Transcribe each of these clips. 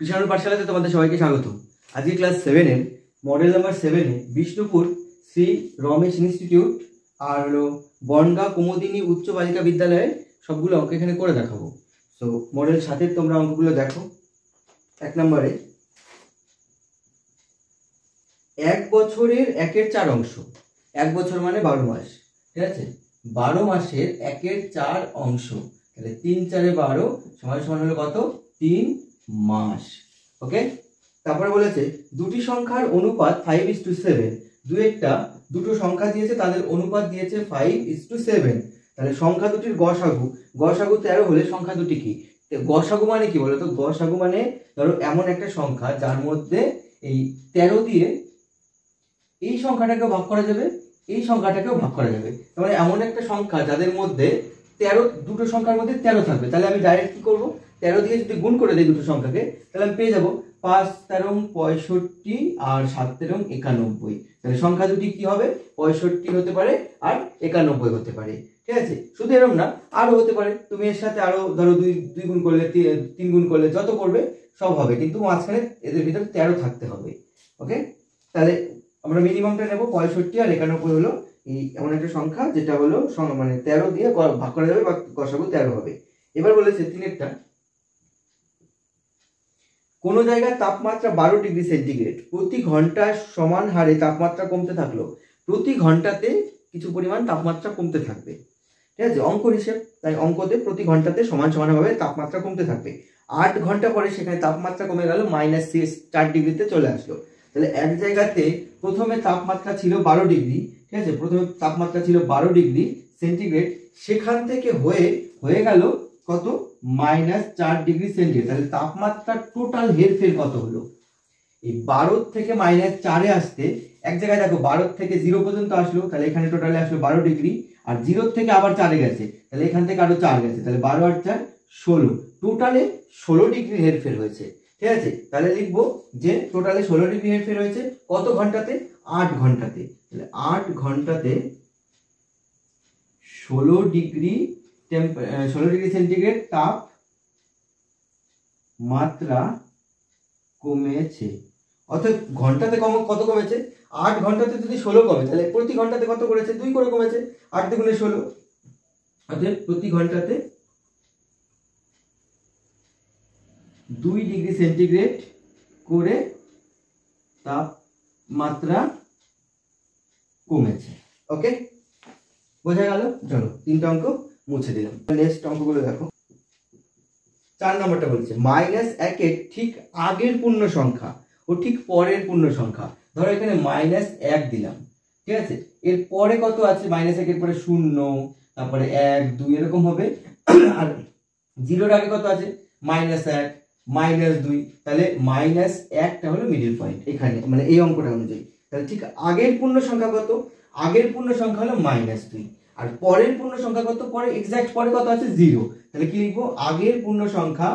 কৃষ্ণানন্দ পাঠশালাতে তোমাদের সবাইকে স্বাগত। আজকে ক্লাস 7 এর মডেল নাম্বার 7 এ বিষ্ণুপুর শ্রী রমেশ ইনস্টিটিউট আর হলো বনগাঁ কুমুদিনী উচ্চ বালিকা বিদ্যালয়ের সবগুলো অঙ্ক এখানে করে দেখাবো। সো মডেল 7 এর তোমরা অঙ্কগুলো দেখো। 1 নম্বরে 1 বছরের 1 এর 4 অংশ। 1 বছর মানে 12 মাস, ঠিক আছে? 12 মাসের 1 এর 4 অংশ, তাহলে 3 4 12 সমান সমান হলো কত? 3 মাস। ওকে, তারপরে বলেছে দুটি সংখ্যার অনুপাত 5:7। দুটো সংখ্যা দিয়েছে, তাদের অনুপাত দিয়েছে 5:7। তাহলে সংখ্যা দুটির গসাগু 13 হলে সংখ্যা দুটি কি? গসাগু মানে কি বলতো? গসাগু মানে ধরো এমন একটা সংখ্যা যার মধ্যে এই 13 দিয়ে এই সংখ্যাটাকেও ভাগ করা যাবে, এই সংখ্যাটাকেও ভাগ করা যাবে। মানে এমন একটা সংখ্যা যাদের মধ্যে 13, দুটো সংখ্যার মধ্যে 13 থাকবে। তাহলে আমি ডাইরেক্ট কি করবো? 13 দিয়ে যদি গুণ করে দিই দুটো সংখ্যাকে, তাহলে আমি পেয়ে যাবো 5 13 65 আর 7 13 91। তাহলে সংখ্যা দুটি কি হবে? 65 হতে পারে আর 91 হতে পারে, ঠিক আছে? শুধু এরকম না, আরো হতে পারে। তুমি এর সাথে আরো ধরো 2 গুণ করলে, 3 গুণ করলে যত করবে সব হবে, কিন্তু মাঝখানে এদের ভিতরে 13 থাকতে হবে। ওকে, তাহলে আমরা মিনিমামটা নেব 65 আর 91 হলো এই এমন একটা সংখ্যা যেটা হলো মানে 13 দিয়ে ভাগ করা যাবে বা গসাগু 13 হবে। এবার বলেছে 3-এরটা, কোন জায়গায় তাপমাত্রা 12 ডিগ্রি সেন্টিগ্রেড, প্রতি ঘন্টায় সমান হারে তাপমাত্রা কমতে থাকলো। প্রতি ঘন্টাতে কিছু পরিমাণ তাপমাত্রা কমতে থাকবে, ঠিক আছে? অঙ্ক হিসেব, তাই অঙ্কতে প্রতি ঘন্টাতে সমান সমানভাবে তাপমাত্রা কমতে থাকবে। 8 ঘন্টা পরে সেখানে তাপমাত্রা কমে গেল -4 ডিগ্রিতে চলে আসলো। তাহলে এক জায়গাতে প্রথমে তাপমাত্রা ছিল 12 ডিগ্রি, ঠিক আছে? প্রথমে তাপমাত্রা ছিল 12 ডিগ্রি সেন্টিগ্রেড, সেখান থেকে হয়ে গেল কত? -4 ডিগ্রি সেন্টিগ্রেড। তাহলে তাপমাত্রা টোটাল হেরফের কত হলো? এই 12 থেকে -4-এ আসতে এক জায়গায় দেখো 12 থেকে 0 পর্যন্ত আসলো, তাহলে এখানে টোটালে আসলো 12 ডিগ্রি, আর 0 থেকে আবার 4-এ গেছে, তাহলে এখান থেকে আরো 4 গেছে, তাহলে 12 আর 4 16, টোটালে 16 ডিগ্রি হেরফের হয়েছে, ঠিক আছে? তাহলে লিখবো যে টোটালে 16 ডিগ্রি হেরফের হয়েছে। কত ঘন্টাতে? 8 ঘন্টাতে। তাহলে 8 ঘন্টাতে 16 ডিগ্রি সেন্টিগ্রেড তাপমাত্রা কমেছে। অর্থাৎ ঘন্টাতে কত কমেছে? 8 ঘন্টাতে যদি 16 কমে, তাহলে প্রতি ঘন্টাতে কত করেছে? 2 করে কমেছে। 8 দুগুণে 16, অর্থাৎ প্রতি ঘন্টাতে 2 ডিগ্রি সেন্টিগ্রেড করে তাপমাত্রা কমেছে। ওকে, বোঝা গেল? চলো 3টা অঙ্ক মুছে দিলাম। নেক্সট অঙ্কগুলো দেখো। 4 নম্বরটা বলছে -1 এর ঠিক আগের পূর্ণ সংখ্যা ও ঠিক পরের পূর্ণ সংখ্যা। ধরো এখানে -1 দিলাম, ঠিক আছে? এর পরে কত আছে? -1 এর পরে 0, তারপরে 1 2 এরকম হবে। আর 0-এর আগে কত আছে? -1 -2। তাহলে -1টা হলো মিডল পয়েন্ট এখানে, মানে এই অঙ্কটা অনুযায়ী। তাহলে ঠিক আগের পূর্ণ সংখ্যা কত? আগের পূর্ণ সংখ্যা হলো -2। আর পরের পূর্ণ সংখ্যা কত? পরে এক্সাক্ট পরে কত আছে? 0। তাহলে কি লিখবো? আগের পূর্ণ সংখ্যা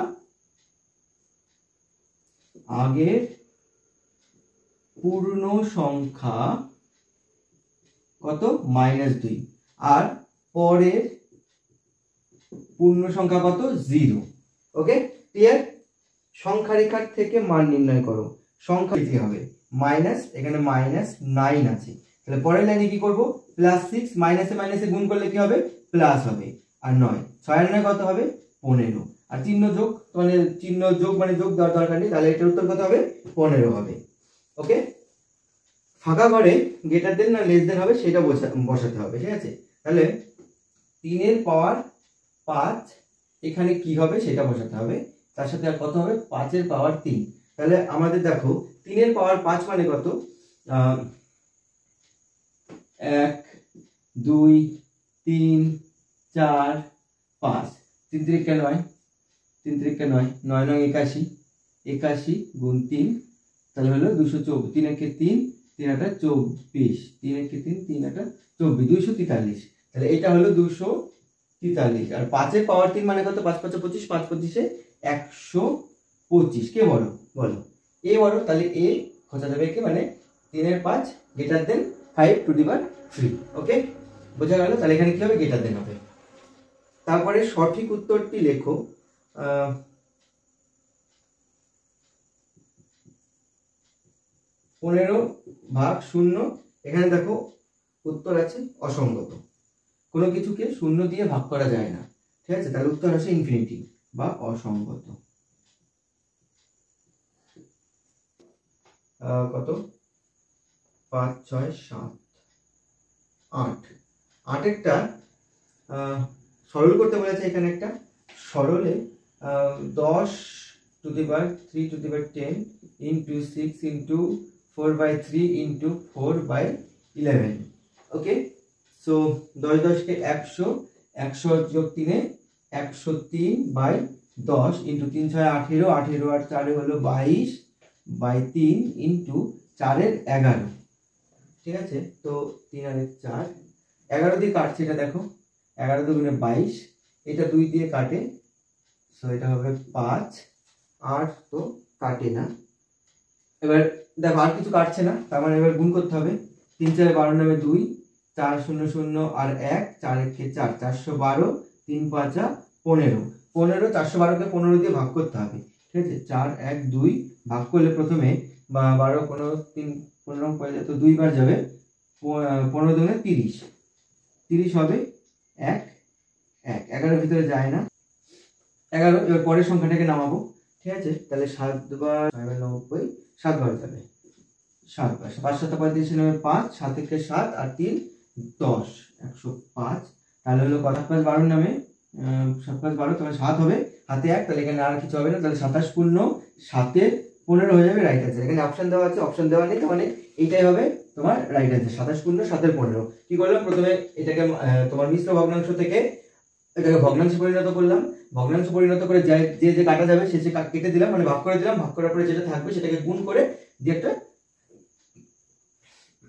কত? -2। আর পরের পূর্ণ সংখ্যা কত? 0। ওকে, ক্লিয়ার? সংখ্যা রেখার থেকে মান নির্ণয় করো। সংখ্যা কি হবে? এখানে -9 আছে, তাহলে পরের লাইনে কি করব? +6, মাইনাসে মাইনাসে গুণ করলে কি হবে? প্লাস হবে। আর 9, 6 আর 9 কত হবে? 15। আর চিহ্ন যোগ, মানে চিহ্ন যোগ মানে যোগ দেওয়ার দরকার নেই, তাহলে এটার উত্তর কত হবে? 15 হবে। ওকে, ফাঁকা ঘরে গ্রেটার দেন না লেস দেন হবে সেটা বসাতে হবে, ঠিক আছে? তাহলে 3 এর পাওয়ার 5 এখানে কি হবে সেটা বসাতে হবে, তার সাথে আর কত হবে? 5 এর পাওয়ার 3। তাহলে আমাদের দেখো 3 এর পাওয়ার 5 মানে কত? 1 2 3 4 5, 3 3 9, 3 3 9, 9 9 81, 81 গুণ 3, তাহলে হলো 224। 3 1 3, 3 8 24, 3 1 3, 3 8 24, 243। তাহলে এটা হলো 243। আর 5 এর পাওয়ার 3 মানে কত? 5 5 25, 5 25 125। কে বড়? বলো। এ বড়, তাহলে এ খোঁজা যাবে কি? মানে 3 এর 5 গ্রেটার দেন 5/3। ওকে, বোঝা গেল? তাহলে এখানে কি হবে? গ্রেটার দেন হবে। তারপরে সঠিক উত্তরটি লেখো। 15/0। এখানে দেখো উত্তর আছে অসঙ্গত, কোনো কিছুকে শূন্য দিয়ে ভাগ করা যায় না, ঠিক আছে, তাহলে উত্তর আছে ইনফিনিটি বা অসঙ্গত। কত 5 6 7 8 8 সরল করতে বলেছে। এখানে একটা সরলে 10 to the power 3 to the power 10 into 6 into 4/3 into 4/11। Okay, so 10 10 কে 100, 100 যোগ 3 103/10 into 3 6 18, 18 আর 4 হলো 22/3 into 4 এর 11, ঠিক আছে। তো 3 আর 4 11 দিয়ে কাটছে, এটা দেখো 11 দুগুণে 22, এটা 2 দিয়ে কাটে, সো এটা হবে 5, আর তো কাটে না। এবার দেখো আর কিছু কাটছে না, তার মানে এবার গুণ করতে হবে। 3 4 12 নামে 2, 4 0 0 আর 1, 4 1 4, 412, 3 5 15, 15 412 কে 15 দিয়ে ভাগ করতে হবে, ঠিক আছে। 4 1 2 ভাগ করলে প্রথমে 12 15 3 15 পড়ে যায়, তো 2 বার যাবে, 15 দুগুণে 30, 30 হবে 1 1, 11 ভিতরে যায় না 11। এবার পরের সংখ্যাটাকে নামাবো, ঠিক আছে, তাহলে 7 বার 90, 7 বার যাবে, 7 বার 5 7 35 নামে 5, 7 থেকে 7 আর 3 10, 105। তাহলে হলো 7 5 12 নামে 7 5 12, তাহলে 7 হবে, হাতে 1, তাহলে এখানে আর কিছু হবে না, তাহলে 27 পূর্ণ 7 এর 15 হয়ে যাবে রাইট অ্যান্সার। এখানে অপশন দেওয়া আছে, অপশন দেওয়া নেই, তার মানে এইটাই হবে তোমার রাইট অ্যান্সার। 27 পূর্ণ 7 এর 15। কি করলাম, প্রথমে এটাকে তোমার মিশ্র ভগ্নাংশ থেকে এটাকে ভগ্নাংশে পরিণত করলাম, ভগ্নাংশ পরিণত করে যে যে কাটা যাবে সে কেটে দিলাম, মানে ভাগ করে দিলাম, ভাগ করার পরে যেটা থাকবে সেটাকে গুণ করে দিয়ে একটা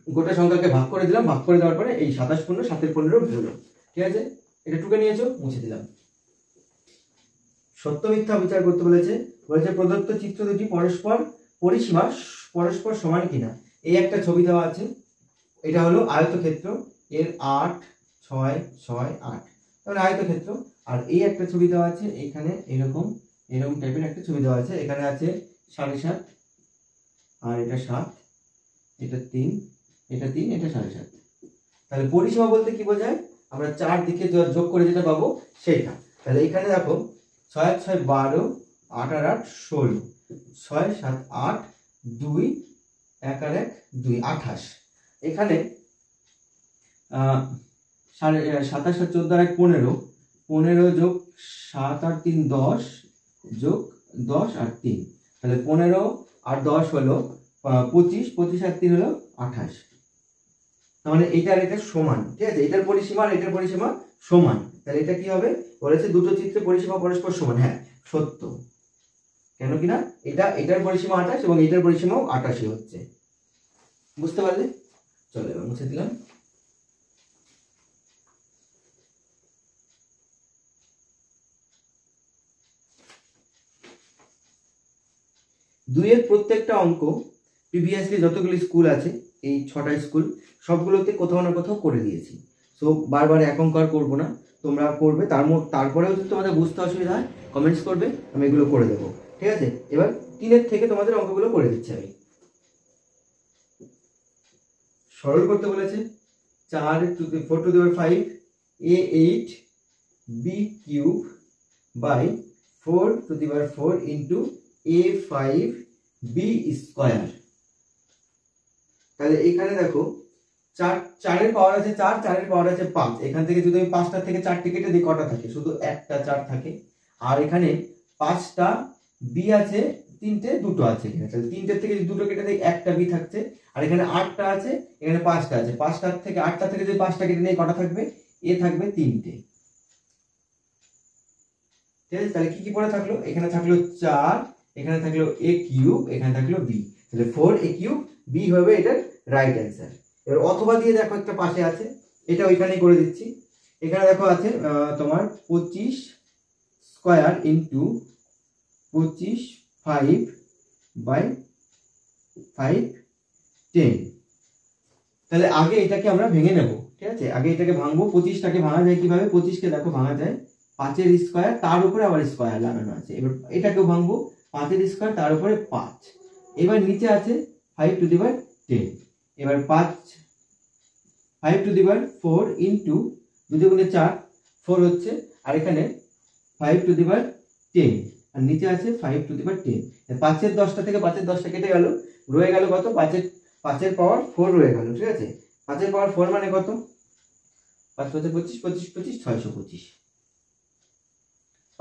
গোটা সংখ্যাকে ভাগ করে দিলাম, ভাগ করে দেওয়ার পরে এই 27 পূর্ণ 7 এর 15 হলো, ঠিক আছে। এটা টুকে নিয়েছো, মুছে দিলাম। সত্য মিথ্যা বিচার করতে বলেছে, প্রদত্ত চিত্র দুটি পরস্পর পরিসীমা পরস্পর সমান কিনা। এই একটা ছবি দেওয়া আছে, এটা হলো আয়তক্ষেত্র, এর 8 6 6 8, তাহলে আয়তক্ষেত্র। আর এই একটা ছবি দেওয়া আছে, এখানে এরকম টাইপের একটা ছবি দেওয়া আছে, এখানে আছে 7.5 আর এটা 7, এটা 3, এটা 3, এটা 7.5। তাহলে পরিসীমা বলতে কি বোঝায়, আমরা চার দিকে যোগ করে যেটা পাবো সেইটা। তাহলে এখানে দেখো 6 6 12, 8 আর 8 16, 6 7 8, 2 1 আর 1 2, 28। এখানে 27 আর 14 আর 1 15, 15 যোগ 7 আর 3 10, যোগ 10 আর 3, তাহলে 15 আর 10 হলো 25, 25 আর 3 হলো 28। তার মানে এটা আর এটা সমান, ঠিক আছে, এটার পরিসীমা আর এটার পরিসীমা সমান, তাহলে এটা কি হবে, বলেছে দুটো চিত্রের পরিসীমা পরস্পর সমান। হ্যাঁ সত্য, কেন কিনা এটার পরিসীমা 28 এবং এটার পরিসীমাও 88 হচ্ছে, বুঝতে পারলে। চলো এবার মুছে দিলাম। দুইয়ের প্রত্যেকটা অঙ্ক প্রিভিয়াসলি যতগুলি স্কুল আছে, এই 6টা স্কুল সবগুলোতে কোথাও না কোথাও করে দিয়েছি, সো বারবার এক অঙ্ক আর করবো না, তোমরা করবে। তারপরেও যদি তোমাদের বুঝতে অসুবিধা হয় কমেন্টস করবে, আমি এগুলো করে দেবো, ঠিক আছে। এবার 3-এর থেকে তোমাদের অঙ্কগুলো করে দিচ্ছি আমি। সরল করতে বলেছে, 4 to the 4 to the power 5 a8 b cube by 4 to the power 4 into a5 b square। তাহলে এখানে দেখো 4 এর পাওয়ার আছে 4, 4 এর পাওয়ার আছে 5, এখান থেকে যদি আমি 5টা থেকে 4টি কেটে দিই কটা থাকে, শুধু একটা 4 থাকে। আর এখানে 5টা বি আছে, 3টে 2টো আছে, এখানে তাহলে 3টের থেকে যদি 2টো কেটে দিই একটা বি থাকছে। আর এখানে 8টা আছে, এখানে 5টা আছে, 5টার থেকে 8টা থেকে যদি 5টা কেটে নিই কটা থাকবে, এ থাকবে 3টে, ঠিক আছে। তাহলে কি কি পড়ে থাকলো, এখানে থাকলো 4, এখানে থাকলো a কিউব, এখানে থাকলো b, তাহলে 4a কিউব b হবে এটার রাইট অ্যান্সার। এবার অথবা দিয়ে দেখো একটা পাশে আছে, এটা ওইখানেই করে দিচ্ছি। এখানে দেখো আছে তোমার 25 স্কয়ার ইন্টু 25 5 বাই 5 10। তাহলে আগে এটাকে আমরা ভেঙে নেব, ঠিক আছে, আগে এটাকে ভাঙবো। 25টাকে ভাঙা যায় কিভাবে, 25কে দেখো ভাঙা যায় 5-এর স্কয়ার, তার উপরে আবার স্কয়ার লাগানো আছে। এবার এটাকেও ভাঙবো, 5-এর স্কয়ার তার উপরে 5। এবার নিচে আছে 5 টু দি পাওয়ার 10। এবার 5 টু দি পাওয়ার 4 ইন্টু 2 গুণে 4, 4 হচ্ছে, আর এখানে 5 টু দি পাওয়ার 10, আর নিচে আছে 5 টু দি পাওয়ার 10। 5-এর 10টা থেকে 5-এর 10টা কেটে গেল, রয়ে গেল কত? 5-এর পাওয়ার 4 রয়ে গেল, ঠিক আছে? 5-এর পাওয়ার 4 মানে কত? 5 5 25 25 25 625।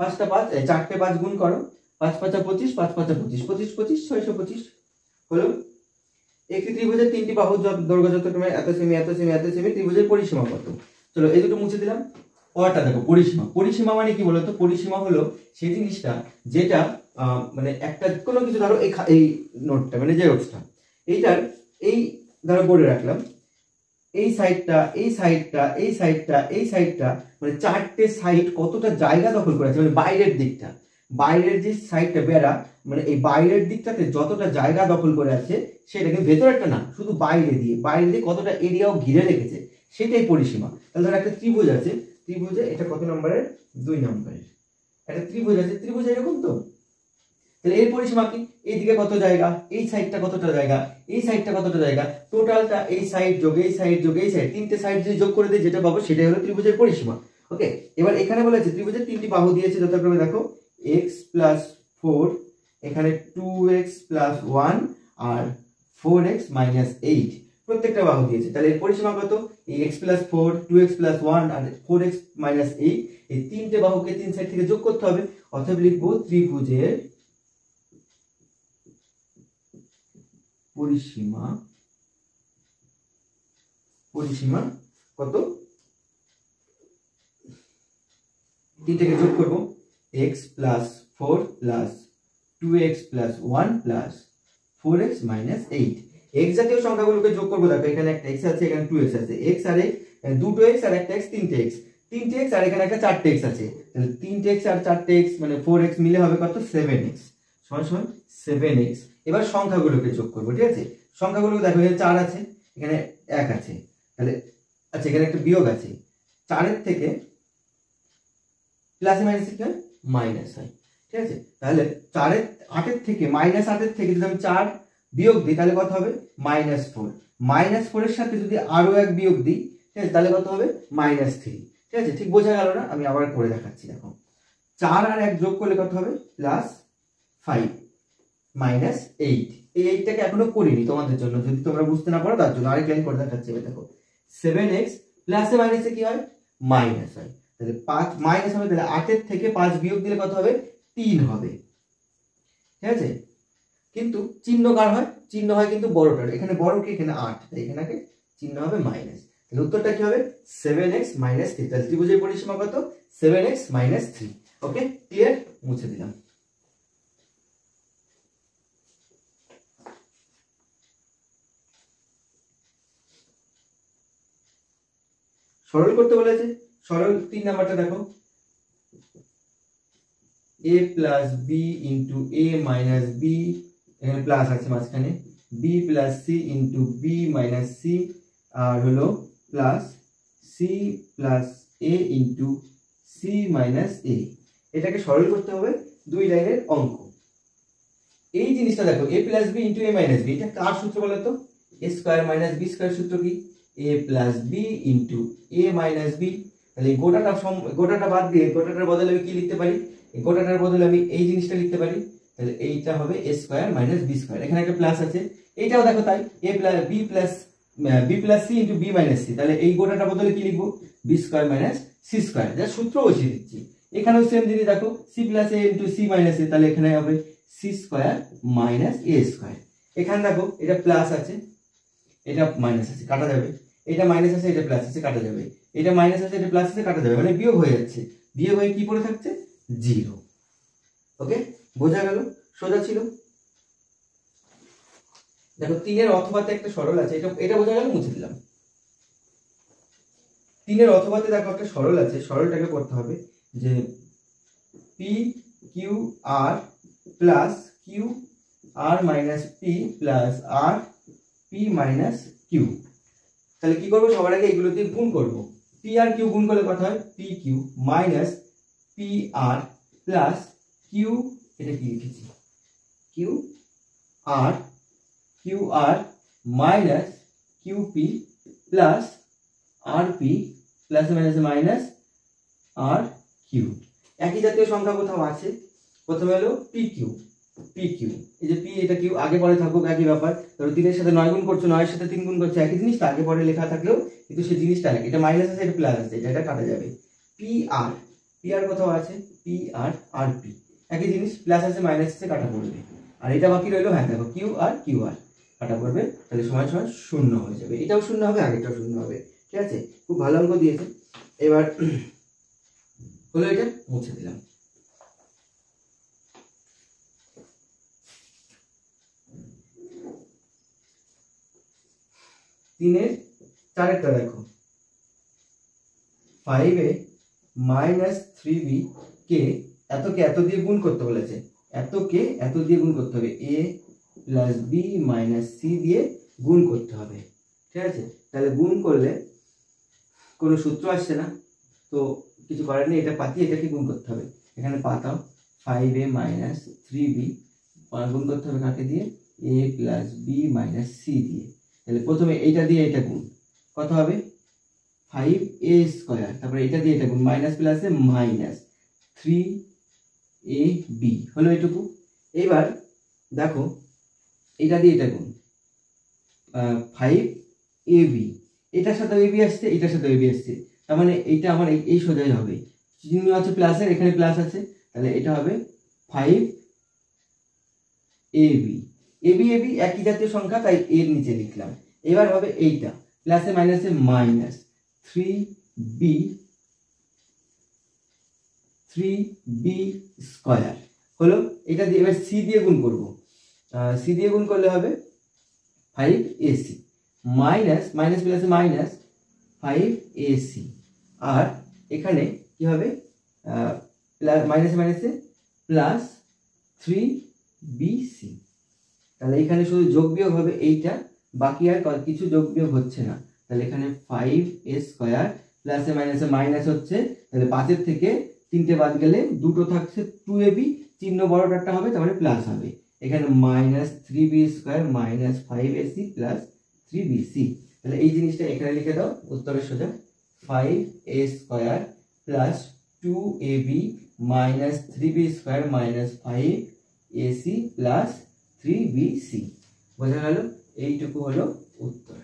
5টা 5, 4টে 5 গুণ করো, 5 5 25, 5 5 25, 25 25 625 হলো। একটি ত্রিভুজের 3টি বাহুর দৈর্ঘ্য যথাক্রমে এত সেমি এত সেমি এত সেমি, ত্রিভুজের পরিসীমা কত? চলো এই দুটো মুছে দিলাম। পরেরটা দেখো, পরিসীমা। পরিসীমা মানে কি বলতো? পরিসীমা হলো সেই জিনিসটা যেটা মানে একটা কোনো কিছু, ধরো এই নোটটা মানে জেরক্সটা, এইটার এই ধরো বোর্ডে রাখলাম, এই সাইডটা এই সাইডটা এই সাইডটা এই সাইডটা, মানে 4টে সাইড কতটা জায়গা দখল করে আছে, মানে বাইরের দিকটা, বাইরের যে সাইডটা বেড়া, মানে এই বাইরের দিকটাতে যতটা জায়গা দখল করে আছে সেটাকে, ভেতরেরটা না, শুধু বাইরে দিয়ে কতটা এরিয়াও ঘিরে রেখেছে, সেটাই পরিসীমা। তাহলে ধরো একটা ত্রিভুজ আছে, ত্রিভুজে এটা কত নম্বরের? 2 নম্বরের একটা ত্রিভুজ আছে, ত্রিভুজ এরকম তো, তাহলে এর পরিসীমা কি? এইদিকে কত জায়গা, এই সাইডটা কতটা জায়গা, এই সাইডটা কতটা জায়গা, টোটালটা এই সাইড যোগ এই সাইড যোগ এই সাইড, 3টে সাইড যদি যোগ করে দিই যেটা পাবো সেটাই হলো ত্রিভুজের পরিসীমা। ওকে, এবার এখানে বলেছে ত্রিভুজের 3টি বাহু দিয়েছে যথাক্রমে, দেখো x + 4, এখানে 2x + 1 আর 4x - 8, প্রত্যেকটা বাহু দিয়েছে। তাহলে এর পরিসীমা কত? এই x + 4, 2x + 1 আর 4x - 8, এই 3টে বাহুকে 3 সাইড থেকে যোগ করতে হবে। অতএব লিখবো ত্রিভুজের পরিসীমা কত? 3 থেকে যোগ করব, x + 4 + 2x + 1 + 4x - 8। x জাতীয় সংখ্যাগুলোকে যোগ করব। দেখো এখানে একটা x আছে, এখানে 2x আছে, x আর x, দুটো x আর একটা x, 3টে x, 3টে x আর এখানে একটা 4টে x আছে। তাহলে 3টে x আর 4টে x মানে 4x মিলে হবে কত? 7x সমান 7x। এবার সংখ্যাগুলোকে যোগ করব, ঠিক আছে? সংখ্যাগুলো দেখো, এখানে 4 আছে, এখানে 1 আছে, তাহলে আচ্ছা এখানে একটা বিয়োগ আছে, 4-এর থেকে প্লাসে মাইনাসে কি হয়? মাইনাস হয়, ঠিক আছে? তাহলে 8-এর থেকে -8-এর থেকে যদি আমি 4 বিয়োগ দিই তাহলে কত হবে? -4। -4-এর সাথে যদি আরো 1 বিয়োগ দিই, ঠিক আছে, তাহলে কত হবে? -3। ঠিক আছে? ঠিক বোঝা গেল না? আমি আবার করে দেখাচ্ছি। দেখো 4 আর 1 যোগ করলে কত হবে? +5 - 8। এই 8টাকে এখনো করিনি তোমাদের জন্য, যদি তোমরা বুঝতে না পারো তার জন্য আরেক লাইন করে দেখাচ্ছি। দেখো 7x প্লাসে মাইনাসে কি হয়? মাইনাস হয়। তাহলে 5 মাইনাস হবে, তাহলে 8-এর থেকে 5 বিয়োগ দিলে কত হবে? 3 হবে, ঠিক আছে? কিন্তু চিহ্ন কার হয়? চিহ্ন হয় কিন্তু বড়টার। এখানে বড় কি? এখানে 8, তাই এখানে চিহ্ন হবে মাইনাস। তাহলে উত্তরটা কি হবে? 7x - 3। তাহলে ত্রিভুজের পরিসীমা কত? 7x - 3। ওকে, ক্লিয়ার? মুছে দিলাম। সরল করতে বলেছে। সরল 3 নাম্বারটা দেখো, a + b * a - b, এখানে প্লাস আছে মাঝখানে, b + c * b - c, আর হলো plus c + a * c - a। এটাকে সরল করতে হবে 2 লাইনের অঙ্ক। এই জিনিসটা দেখো, a + b * a - b, এটা কার সূত্র বলো তো? a² - b² সূত্র কি? a + b * a - b। তাহলে গোটাটা বাদ দিয়ে গোটাটার বদলে আমি কি লিখতে পারি? এই গোটাটার বদলে আমি এই জিনিসটা লিখতে পারি। তাহলে এইটা হবে a² - b²। এখানে একটা প্লাস আছে, এইটাও দেখো তাই, a + b + c * b - c। তাহলে এই গোটাটা বদলে কি লিখবো? b² - c²। যা সূত্র বসিয়ে দিচ্ছি। এখানেও সেম জিনিস দেখো, c + a * c - a, তাহলে এখানে হবে c² - a²। এখানে দেখো এটা প্লাস আছে, এটা মাইনাস আছে, কাটা যাবে। এটা মাইনাস আছে, এটা প্লাস আছে, কাটা যাবে। এটা মাইনাস আছে, এটা প্লাস আছে, কাটা যাবে। মানে বিয়োগ হয়ে যাচ্ছে। বিয়োগ হয়ে কি পড়ে থাকছে? 0। ওকে, বোঝা গেল? সোজা ছিল। দেখো 3-এর অথবাতে একটা সরল আছে, এটা বোঝা গেল? মুছে দিলাম। 3-এর অথবাতে দেখো একটা সরল আছে, সরলটাকে করতে হবে যে p q r plus q r minus p plus r p minus q। তাহলে কি করবো? সবার আগে এগুলো দিয়ে গুণ করবো। p আর q গুণ করলে কত হয়? p q minus p r plus q, এটা কি লিখেছি? q r minus QP plus RP plus মাইনাসে মাইনাস আর কিউ। একই জাতীয় সংখ্যা কোথাও আছে, প্রথমে হলো পি কিউ, এই যে পি এটা কিউ আগে পরে থাকুক একই ব্যাপার। ধরো 3 এর সাথে 9 গুণ করছো, 9 এর সাথে 3 গুণ করছো, একই জিনিস, আগে পরে লেখা থাকলেও কিন্তু সেই জিনিসটা এক, এটা মাইনাস আছে এটা প্লাস আছে, এটা কাটা যাবে। পি আর কোথাও আছে, পি আর পি একই জিনিস, প্লাস আছে মাইনাস আছে কাটা পড়বে। আর এটা বাকি রইলো, হ্যাঁ দেখো কিউ আর কাটা পড়বে, তাহলে সমান সমান 0 হয়ে যাবে। এটাও 0 হবে, আগেটাও 0 হবে। ঠিক আছে, খুব ভালো অঙ্ক দিয়েছে। এবার হলো এটা মুছে দিলাম। তিনের চারেরটা দেখো, 5a মাইনাস 3b কে এত দিয়ে গুণ করতে বলেছে, এত দিয়ে গুণ করতে হবে, a plus b minus c দিয়ে গুণ করতে হবে। ঠিক আছে, তাহলে গুণ করলে কোনো সূত্র আসছে না, তো কিছু করার নেই, এটা পাতি এটাকে গুণ করতে হবে। এখানে পাতাও 5a মাইনাস 3b গুণ করতে হবে কাকে দিয়ে, a plus b minus c দিয়ে। তাহলে প্রথমে এইটা দিয়ে এটা গুণ, কত হবে 5a স্কয়ার, তারপরে এটা দিয়ে এটা গুণ, মাইনাস প্লাসে মাইনাস 3ab হলো এটুকু। এবার দেখো এটা দিয়ে এটা গুণ, 5ab, এটার সাথে ab আসছে, এটার সাথে ab আসছে, তার মানে এইটা আমার এই সোজাই হবে, চিহ্ন আছে প্লাসের, এখানে প্লাস আছে, তাহলে এটা হবে 5ab। একই জাতীয় সংখ্যা, তাই এর নিচে লিখলাম। এবার হবে এইটা প্লাসে মাইনাসে মাইনাস 3b স্কয়ার হলো। এটা দিয়ে এবার সি দিয়ে গুণ করব, সি দিয়ে গুণ করলে হবে 5ac মাইনাস প্লাসে মাইনাস 5ac, আর এখানে কি হবে মাইনাসে প্লাস 3bc। তাহলে এখানে শুধু যোগ বিয়োগ হবে এইটা, বাকি আর কিছু যোগ বিয়োগ হচ্ছে না। তাহলে এখানে 5a স্কয়ার প্লাসে মাইনাসে মাইনাস হচ্ছে, তাহলে 5 থেকে 3টে বাদ গেলে দুটো থাকছে 2ab, চিহ্ন বড়টারটা হবে, তাহলে প্লাস হবে। এখানে minus 3b square minus 5ac plus 3bc। তাহলে এই জিনিসটা এখানে লিখে দাও উত্তরের সোজা, 5a square plus 2ab minus 3b square minus 5ac plus 3bc। বোঝা গেল? এইটুকু হলো উত্তর।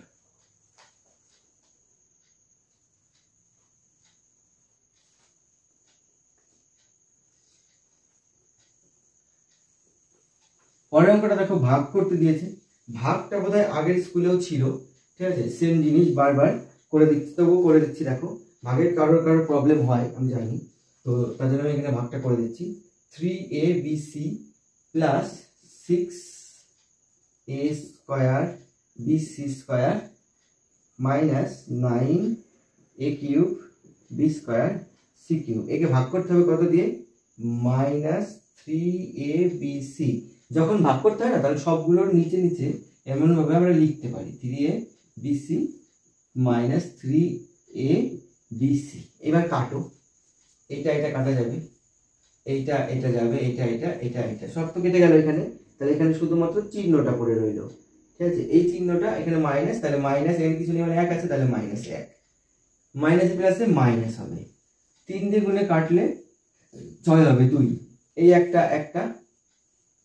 পরের অঙ্কটা দেখো, ভাগ করতে দিয়েছে। ভাগটা বোধহয় আগের স্কুলেও ছিল, ঠিক আছে, সেম জিনিস বারবার করে দিচ্ছি, তবুও করে দিচ্ছি। দেখো ভাগের কারোর প্রবলেম হয় আমি জানি, তো তার জন্য আমি এখানে ভাগটা করে দিচ্ছি। 3abc plus 6a square bc square minus 9a cube b square c cube. একে ভাগ করতে হবে কত দিয়ে, মাইনাস 3abc। যখন ভাগ করতে হয় না, তাহলে সবগুলোর নিচে নিচে এমনভাবে আমরা লিখতে পারি, 3abc মাইনাস 3abc। এবার কাটো, এটা কাটা যাবে, এটা যাবে, এটা সব তো কেটে গেল এখানে। তাহলে এখানে শুধুমাত্র চিহ্নটা পড়ে রইল, ঠিক আছে, এই চিহ্নটা এখানে মাইনাস, তাহলে মাইনাস এখানে কিছু নেই, মানে 1 আছে, তাহলে মাইনাস 1, মাইনাস প্লাসে মাইনাস হবে। 3 দিয়ে গুণে কাটলে 6 হবে, 2, এই একটা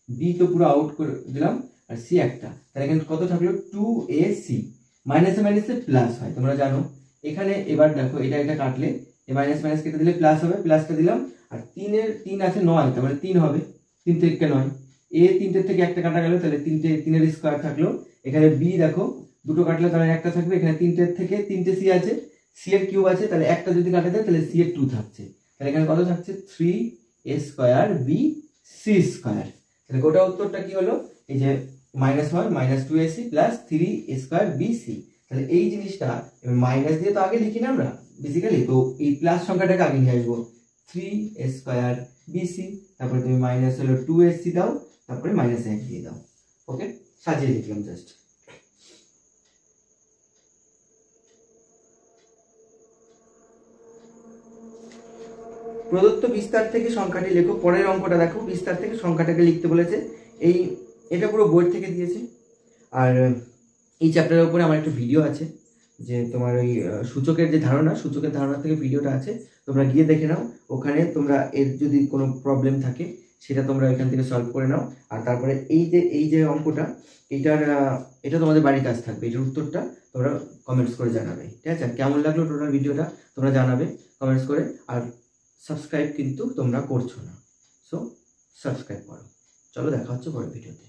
বি তো পুরো আউট করে দিলাম, আর সি একটা, তাহলে এখানে কত থাকলো 2ac। মাইনাসে মাইনাসে প্লাস হয় তোমরা জানো। এখানে এবার দেখো এটা কাটলে এই মাইনাস কেটে দিলে প্লাস হবে, প্লাসটা দিলাম, আর 3 আছে 9, তার মানে 3 হবে, 3 থেকে 9, এ 3 থেকে একটা কাটা গেল, তাহলে 3 স্কয়ার থাকলো। এখানে বি দেখো দুটো কাটলে তাহলে একটা থাকবে, এখানে 3 থেকে 3টে সি আছে, সি এর কিউব আছে, তাহলে একটা যদি কাটে দেয় তাহলে সি এর 2 থাকছে, তাহলে এখানে কত থাকছে 3a square B C square. তাহলে গোটা উত্তরটা কি হলো, এই যে মাইনাস হয় minus 2ac plus 3a square bc। তাহলে এই জিনিসটা এবার মাইনাস দিয়ে তো আগে লিখি না আমরা বেসিক্যালি, তো এই প্লাস সংখ্যাটাকে আগে নিয়ে আসবো, 3a স্কয়ার bc, তারপরে তুমি মাইনাস হলো 2ac দাও, তারপরে মাইনাস 1 দিয়ে দাও। ওকে, সাজিয়ে লিখলাম জাস্ট। প্রদত্ত বিস্তার থেকে সংখ্যাটি লেখো। পরের অঙ্কটা দেখো, বিস্তার থেকে সংখ্যাটাকে লিখতে বলেছে। এটা পুরো বোর্ড থেকে দিয়েছে, আর এই চ্যাপ্টারের উপরে আমার একটা ভিডিও আছে, যে তোমার ওই সূচকের যে ধারণা, সূচকের ধারণা থেকে ভিডিওটা আছে, তোমরা গিয়ে দেখে নাও। ওখানে তোমরা এর যদি কোনো প্রবলেম থাকে সেটা তোমরা এখান থেকে সলভ করে নাও। আর তারপরে এই যে অঙ্কটা, এটা তোমাদের বাড়ির কাজ থাকবে, এটার উত্তরটা তোমরা কমেন্টস করে জানাবে, ঠিক আছে? কেমন লাগলো টোটাল ভিডিওটা তোমরা জানাবে কমেন্টস করে। আর সাবস্ক্রাইব কিন্তু তোমরা করছো না, সো সাবস্ক্রাইব করো। চলো দেখা হচ্ছে পরের ভিডিওতে।